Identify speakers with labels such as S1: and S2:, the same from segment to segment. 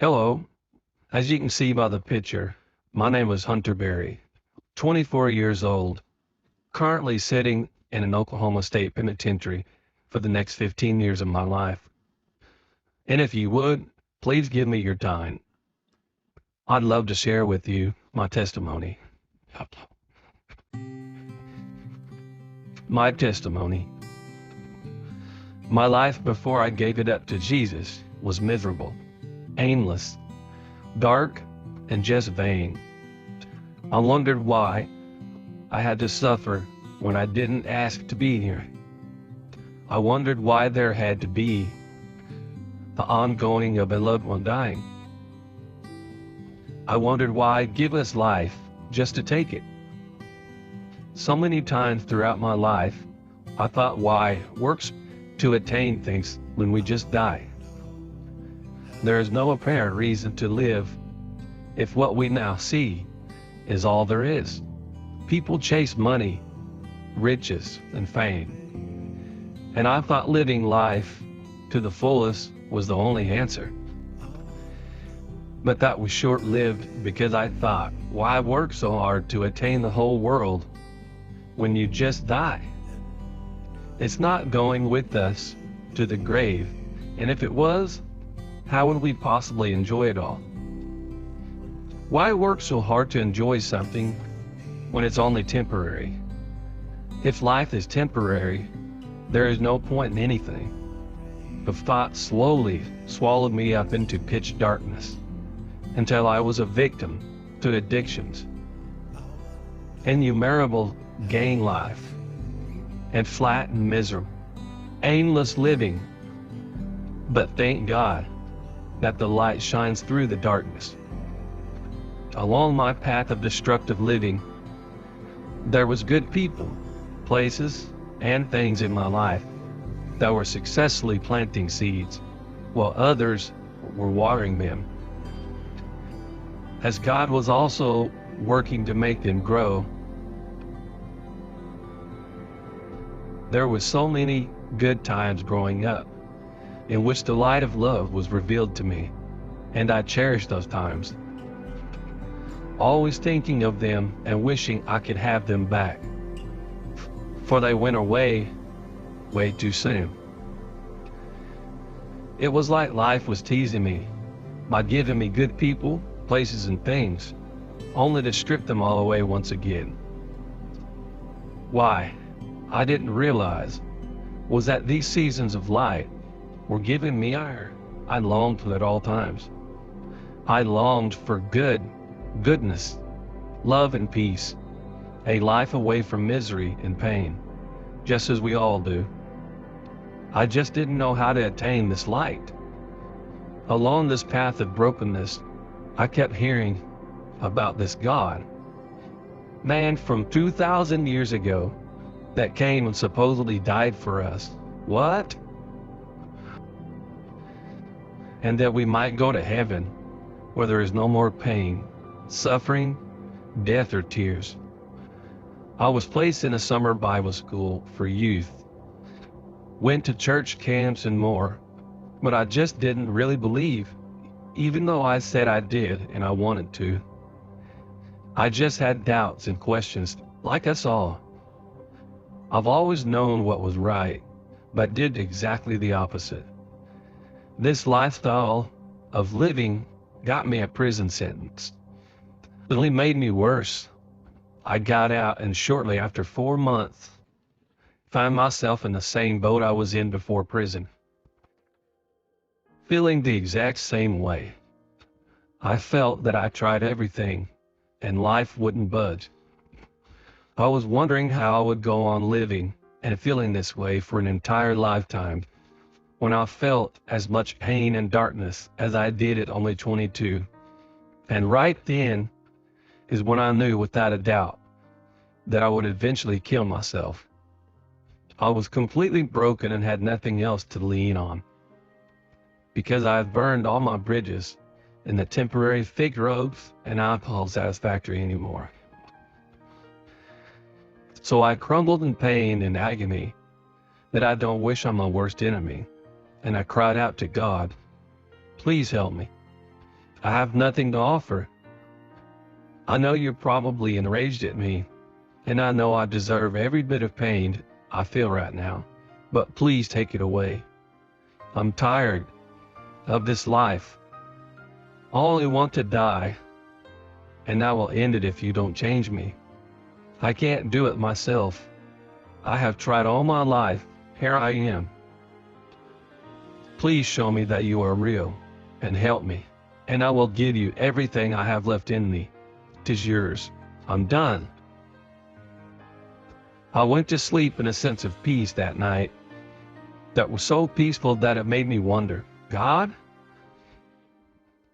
S1: Hello. As you can see by the picture, my name is Hunter Berry, 24 years old, currently sitting in an Oklahoma State Penitentiary for the next 15 years of my life. And if you would, please give me your time. I'd love to share with you my testimony. My testimony. My life before I gave it up to Jesus was miserable, aimless, dark, and just vain. I wondered why I had to suffer when I didn't ask to be here. I wondered why there had to be the ongoing of a loved one dying. I wondered why give us life just to take it. So many times throughout my life, I thought why works to attain things when we just die. There is no apparent reason to live if what we now see is all there is. People chase money, riches, and fame. And I thought living life to the fullest was the only answer. But that was short-lived because I thought, why work so hard to attain the whole world when you just die? It's not going with us to the grave, and if it was, how would we possibly enjoy it all? Why work so hard to enjoy something when it's only temporary? If life is temporary, there is no point in anything. The thought slowly swallowed me up into pitch darkness until I was a victim to addictions, innumerable gang life, and flat and miserable, aimless living. But thank God that the light shines through the darkness. Along my path of destructive living, there was good people, places, and things in my life that were successfully planting seeds, while others were watering them, as God was also working to make them grow. There were so many good times growing up in which the light of love was revealed to me, and I cherished those times, always thinking of them and wishing I could have them back, for they went away way too soon. It was like life was teasing me by giving me good people, places, and things, only to strip them all away once again. Why I didn't realize was that these seasons of light were giving me ire. I longed for at all times. I longed for goodness, love, and peace, a life away from misery and pain, just as we all do. I just didn't know how to attain this light. Along this path of brokenness, I kept hearing about this God, man from 2,000 years ago, that came and supposedly died for us. What? And that we might go to heaven, where there is no more pain, suffering, death, or tears. I was placed in a summer Bible school for youth, went to church camps and more, but I just didn't really believe, even though I said I did and I wanted to. I just had doubts and questions, like us all. I've always known what was right, but did exactly the opposite. This lifestyle of living got me a prison sentence. It only made me worse. I got out, and shortly after 4 months, found myself in the same boat I was in before prison, feeling the exact same way. I felt that I tried everything, and life wouldn't budge. I was wondering how I would go on living and feeling this way for an entire lifetime when I felt as much pain and darkness as I did at only 22. And right then is when I knew without a doubt that I would eventually kill myself. I was completely broken and had nothing else to lean on, because I had burned all my bridges and the temporary fig robes and alcohol satisfactory anymore. So I crumbled in pain and agony that I don't wish on my worst enemy, and I cried out to God, please help me. I have nothing to offer. I know you're probably enraged at me, and I know I deserve every bit of pain I feel right now, but please take it away. I'm tired of this life. I only want to die, and I will end it if you don't change me. I can't do it myself. I have tried all my life. Here I am. Please show me that you are real, and help me, and I will give you everything I have left in me. 'Tis yours. I'm done. I went to sleep in a sense of peace that night that was so peaceful that it made me wonder, God?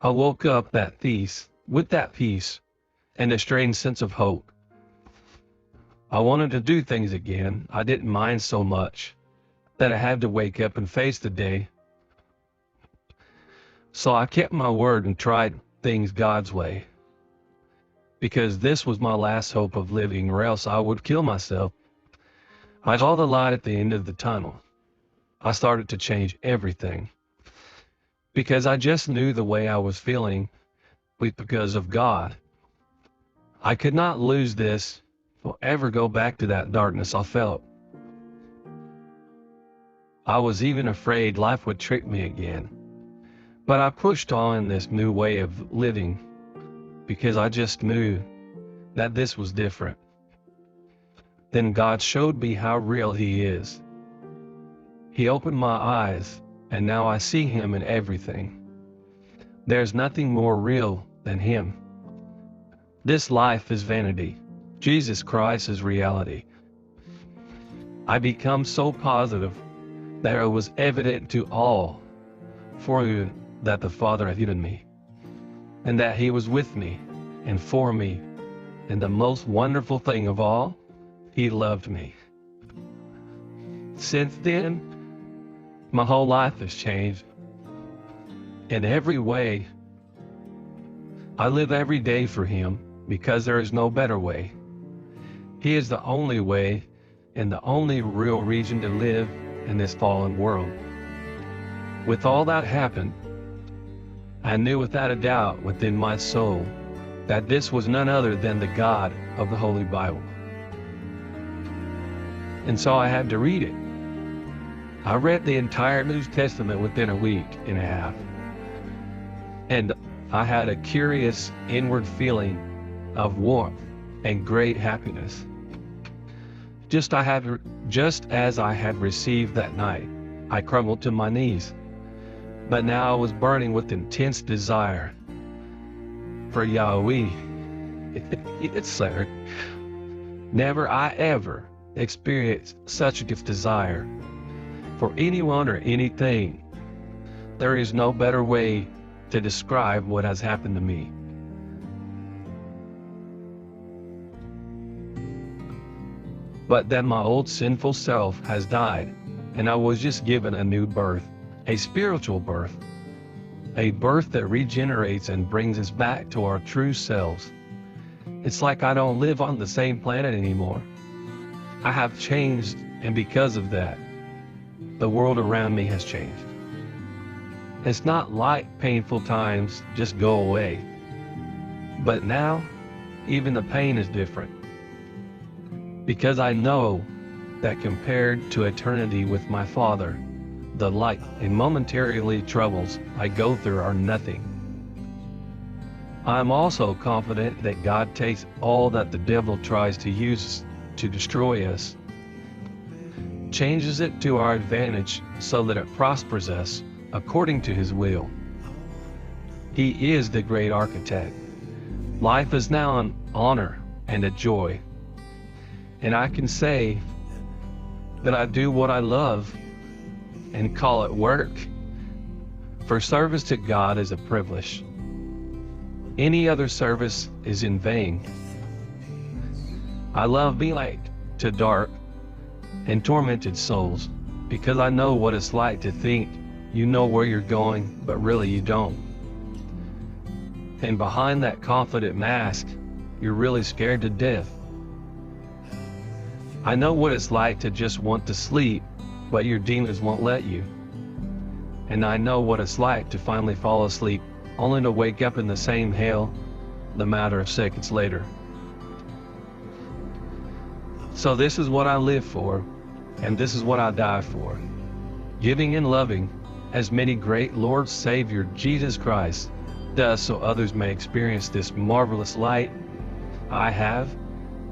S1: I woke up with that peace and a strange sense of hope. I wanted to do things again. I didn't mind so much that I had to wake up and face the day. So I kept my word and tried things God's way, because this was my last hope of living, or else I would kill myself. I saw the light at the end of the tunnel. I started to change everything, because I just knew the way I was feeling because of God. I could not lose this or ever go back to that darkness I felt. I was even afraid life would trick me again. But I pushed on in this new way of living because I just knew that this was different. Then God showed me how real He is. He opened my eyes, and now I see Him in everything. There's nothing more real than Him. This life is vanity. Jesus Christ is reality. I become so positive that it was evident to all for you that the Father had given me, and that He was with me and for me, and the most wonderful thing of all, He loved me. Since then, my whole life has changed. In every way, I live every day for Him because there is no better way. He is the only way and the only real reason to live in this fallen world. With all that happened, I knew without a doubt within my soul that this was none other than the God of the Holy Bible. And so I had to read it. I read the entire New Testament within a week and a half. And I had a curious inward feeling of warmth and great happiness. Just as I had received that night, I crumbled to my knees. But now I was burning with intense desire for Yahweh. It's sir. Never I ever experienced such a desire for anyone or anything. There is no better way to describe what has happened to me. But then my old sinful self has died, and I was just given a new birth, a spiritual birth, a birth that regenerates and brings us back to our true selves. It's like I don't live on the same planet anymore. I have changed, and because of that, the world around me has changed. It's not like painful times just go away. But now, even the pain is different. Because I know that compared to eternity with my Father, the light and momentary troubles I go through are nothing. I am also confident that God takes all that the devil tries to use to destroy us, changes it to our advantage so that it prospers us according to His will. He is the great architect. Life is now an honor and a joy. And I can say that I do what I love and call it work, for service to God is a privilege. Any other service is in vain. I love being light to dark and tormented souls, because I know what it's like to think you know where you're going, but really you don't. And behind that confident mask, you're really scared to death. I know what it's like to just want to sleep, but your demons won't let you. And I know what it's like to finally fall asleep only to wake up in the same hell the matter of seconds later. So this is what I live for, and this is what I die for. Giving and loving as many great Lord Savior Jesus Christ does, so others may experience this marvelous light I have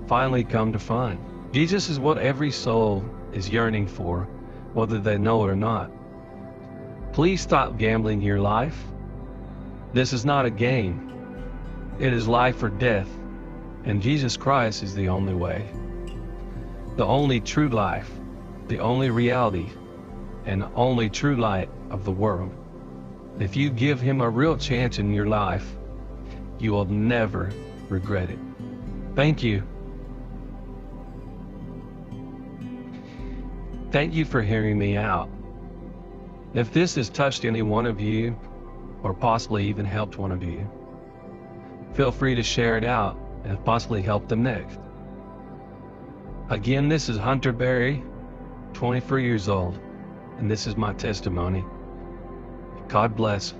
S1: finally come to find. Jesus is what every soul is yearning for, whether they know it or not. Please stop gambling your life. This is not a game. It is life or death, and Jesus Christ is the only way, the only true life, the only reality, and only true light of the world. If you give him a real chance in your life, you will never regret it. Thank you. Thank you for hearing me out. If this has touched any one of you, or possibly even helped one of you, feel free to share it out and possibly help them next. Again, this is Hunter Berry, 24 years old, and this is my testimony. God bless.